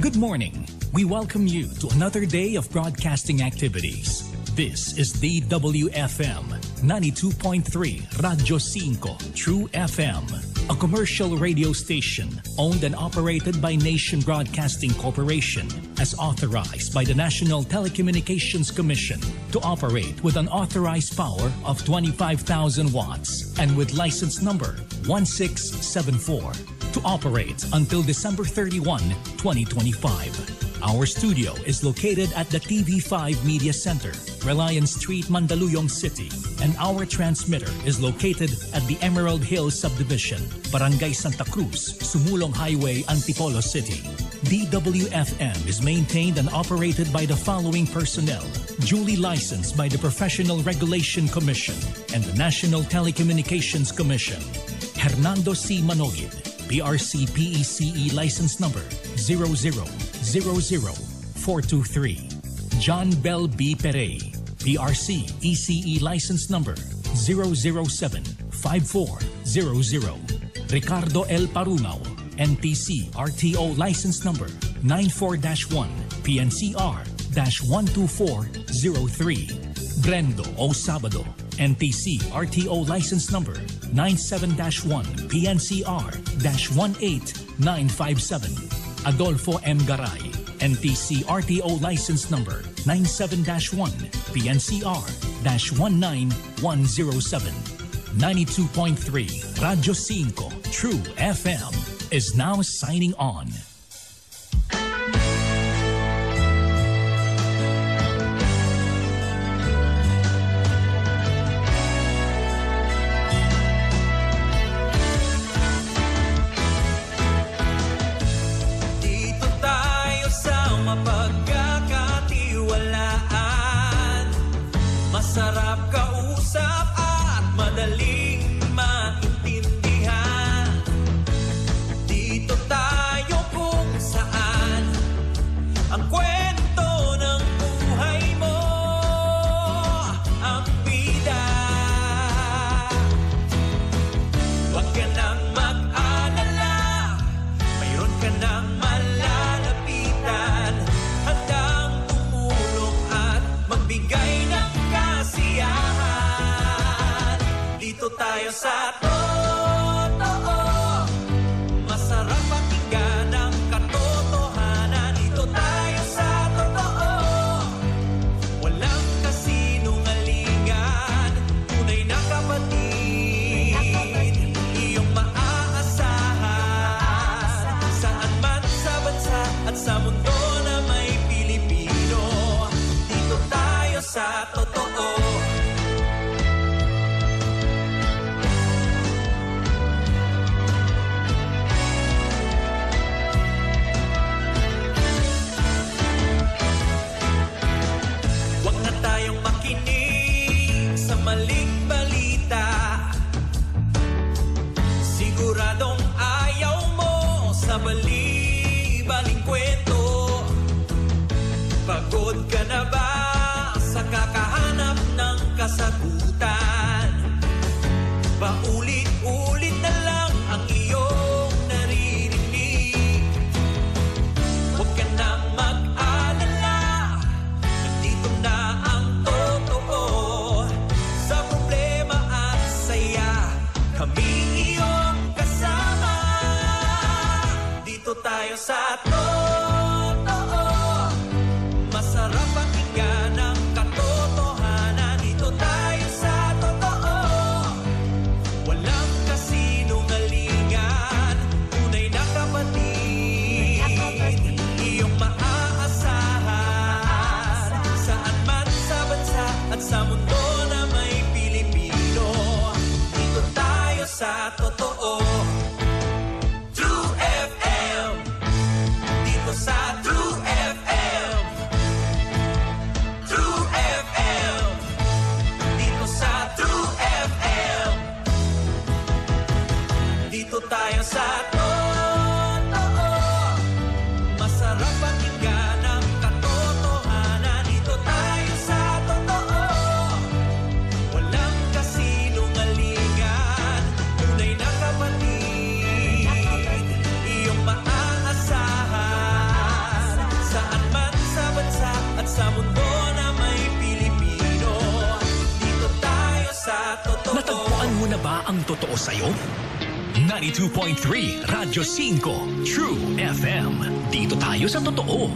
Good morning. We welcome you to another day of broadcasting activities. This is DWFM 92.3 Radyo 5 True FM, a commercial radio station owned and operated by Nation Broadcasting Corporation as authorized by the National Telecommunications Commission to operate with an authorized power of 25,000 watts and with license number 1674 to operate until December 31, 2025. Our studio is located at the TV5 Media Center, Reliance Street, Mandaluyong City, and our transmitter is located at the Emerald Hills Subdivision, Barangay Santa Cruz, Sumulong Highway, Antipolo City. DWFM is maintained and operated by the following personnel, duly licensed by the Professional Regulation Commission and the National Telecommunications Commission. Hernando C. Manogid, PRC PECE license number 0000423. John Bell B. Perey, PRC ECE license number 0075400. Ricardo L. Parungaw, NTC RTO license number 94-1 PNCR-12403. Brendo O. Sabado, NTC RTO license number 97-1 PNCR-18957. Adolfo M. Garay, NTC RTO license number 97-1 PNCR-19107. 92.3 Radyo 5 True FM is now signing on. Masarap kausap at madaling maintindihan. Dito tayo kung saan ang kwento ng buhay mo ang bida. Huwag ka nang mag-alala, mayroon ka nang malalapitan, handang tumulong at magbigay ng kasiyahan. Dito tayo sa totoo, masarap pakinggan ang katotohanan. Dito tayo sa totoo, walang kasinungalingan. Tunay na kapatid, iyong maaasahan. Saan man sa bansa at sa mundo na may Pilipino, dito tayo sa totoo. Huwag na tayong makinig sa maling balita. Siguradong ayaw mo sa bali-baling kwento. Pagod ka na ba sa kakahanap ng kasagutan? Paulit-ulit na lang ang iyong naririnig. Huwag ka nang mag-alala, nandito na ang totoo. Sa problema at saya, kami iyong kasama. Dito tayo sa totoo, masarap pakinggan ang katotohanan. Dito tayo sa totoo, walang kasinungalingan. Tunay na kapatid, iyong maaasahan. Saan man sa bansa at sa mundo na may Pilipino, dito tayo sa totoo. True FM, mo na ba ang totoo sa'yo? 92.3 Radyo 5 True FM. Dito tayo sa totoo.